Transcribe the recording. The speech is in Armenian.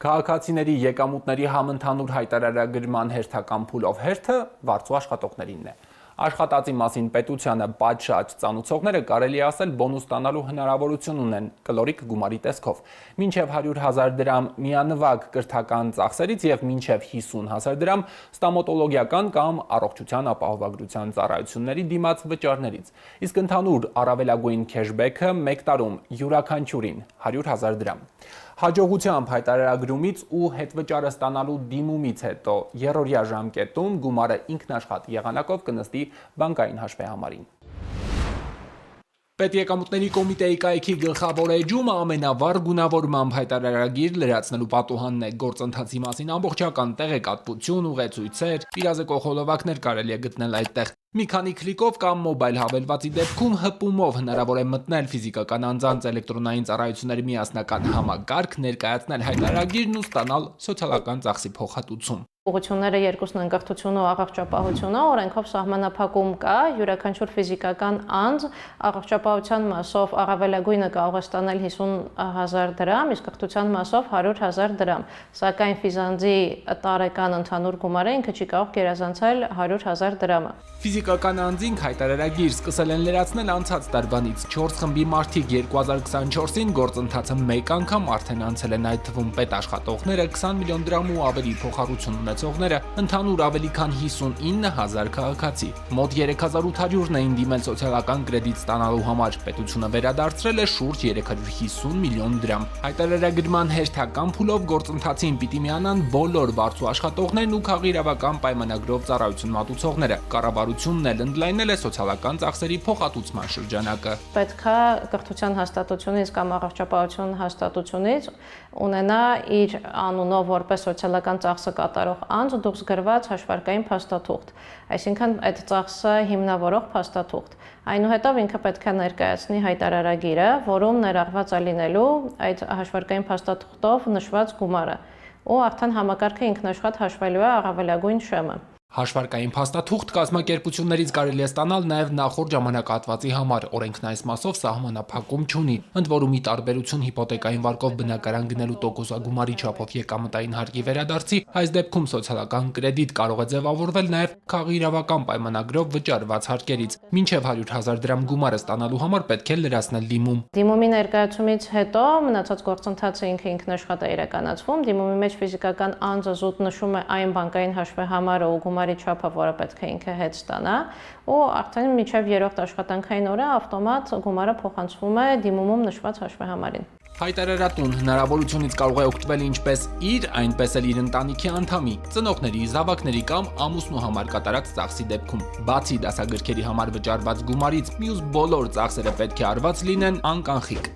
Քաղաքացիների եկամուտների համընդհանուր հայտարարագրման հերթական փուլով հերթը վարձու աշխատողներինն է։ Աշխատածի մասին պետությանը պատշաճ ծանուցողները կարելի է ասել բոնուս ստանալու հնարավորություն ունեն կլորիկ գումարի տեսքով։ Մինչև 100,000 դրամ միանվագ կրթական ծախսերից եւ մինչև 50,000 դրամ ստամատոլոգիական կամ առողջության ապահովագրության ծառայությունների դիմաց վճարներից։ Իսկ ընդհանուր առավելագույն քեշբեքը մեկ տարում յուրաքանչյուրին 100,000 դրամ։ Հաջողությամբ հայտարարագրումից ու հետվճարը ստանալու դիմումից հետո երրորդյա ժամկետում գումարը ինքնաշխատ եղանակով կնստի բանկային հաշվեհամարին։ Պետեկամուտների կոմիտեի կայքի գլխավոր էջումը ամենավառ գունավորմամբ հայտարարագիր լրացնելու պատուհանն է։ Գործընթացի մասին ամբողջական տեղեկատվություն, ուղեցույցեր, իրազեկող հոլովակներ կարելի է գտնել այդտեղ։ Մի քանի քլիկով կամ մոբայլ հավելվածի դեպքում հպումով հնարավոր է մտնել ֆիզիկական անձանց էլեկտրոնային ծառայությունների միասնական համակարգ, ներկայացնել հայտարարագիրն ու ստանալ սոցիալական ծախսի փոխհատուցում։ Ուղղությունները երկուսն են կրթությունը ու առողջապահությունը, օրենքով սահմանափակում կա, յուրաքանչյուր ֆիզիկական անձ առողջապահության մասով առավելագույնը կարող է ստանել 50,000 դրամ, իսկ կրթության մասով 100,000 դրամ, սակայն ֆիզանձի տարեկան ընդհանուր գումարը ինքը չի կարող գերազանցել 100,000 դրամը։ Ֆիզիկական անձին հայտարարագիր սկսել են լրացնել անցած տարվանից 4 խմբի մարդիկ 2024-ին գործընթացը մեկ անգամ արդեն անցել են, այդ թվում պետաշխատողները 20 միլիոն դրամ ու ավելի փոխհարություն ունեցողները, ընդհանուր ավելի քան 59,000 քաղաքացի։ Մոտ 3,800-ն էին դիմել սոցիալական կրեդիտ ստանալու համար, պետությունը վերադարձրել է շուրջ 350 միլիոն դրամ։ Հայտարարագրման հերթական փուլով գործընթացին պիտի միանան բոլոր վարձու աշխատողներն ու քաղաքիրավական պայմանագրով ծառայություն մատուցողները։ Կառավարությունն էլ ընդլայնել է սոցիալական ծախսերի փոխհատուցման շրջանակը։ Պետք է կրթության հաստատությունից կամ առողջապահության հաստատությունից ունենա իր անունով որպես սոցիալական ծախսը կատարող անձ դուրս գրված հաշվարկային փաստաթուղթ, այսինքն այդ ծախսը հիմնավորող փաստաթուղթ։ Այնուհետև ինքը պետք է ներկայացնի հայտարարագիրը, որում ներառված է լինելու այդ հաշվարկային փաստաթուղթով նշված գումարը, ու արդեն համակարգը ինքնաշխատ հաշվելու է առավելագույն շեմը։ Հաշվարկային փաստաթուղթ կազմակերպություններից կարելի է ստանալ նաև նախորդ ժամանակահատվածի համար, օրենքն այս մասով սահմանափակում չունի, ընդ որում ի տարբերություն հիպոթեկային վարկով բնակարան գնելու տոկոսագումարի չափով եկամտային հարկի վերադարձի, այս դեպքում սոցիալական կրեդիտ կարող է ձևավորվել նաև քաղաքիրավական պայմանագրով վճարված հարկերից։ Մինչև 100,000 դրամ գումարը ստանալու համար պետք է լրացնել դիմում։ Դիմումի ներկայացումից հետո մնացած գործընթացը ինքնաշխատ է իրականացվում։ Դիմումի մեջ ֆիզիկական անձը զուտ նշում է այն բանկային հաշվեհամարը ու գումարի չափը, որը պետք է ինքը հետ ստանա, ու արդեն մինչև երրորդ աշխատանքային օրը ավտոմատ գումարը փոխանցվում է դիմումում նշված հաշվեհամարին։ Հայտարարատուն հնարավորությունից կարող է օգտվել ինչպես իր, այնպես էլ իր ընտանիքի անդամի, ծնողների, զավակների կամ ամուսնու համար կատարած ծախսի դեպքում։ Բացի դասագրքերի համար վճարված գումարից, մյուս բոլոր ծախսերը պետք է արված լինեն անկանխիկ։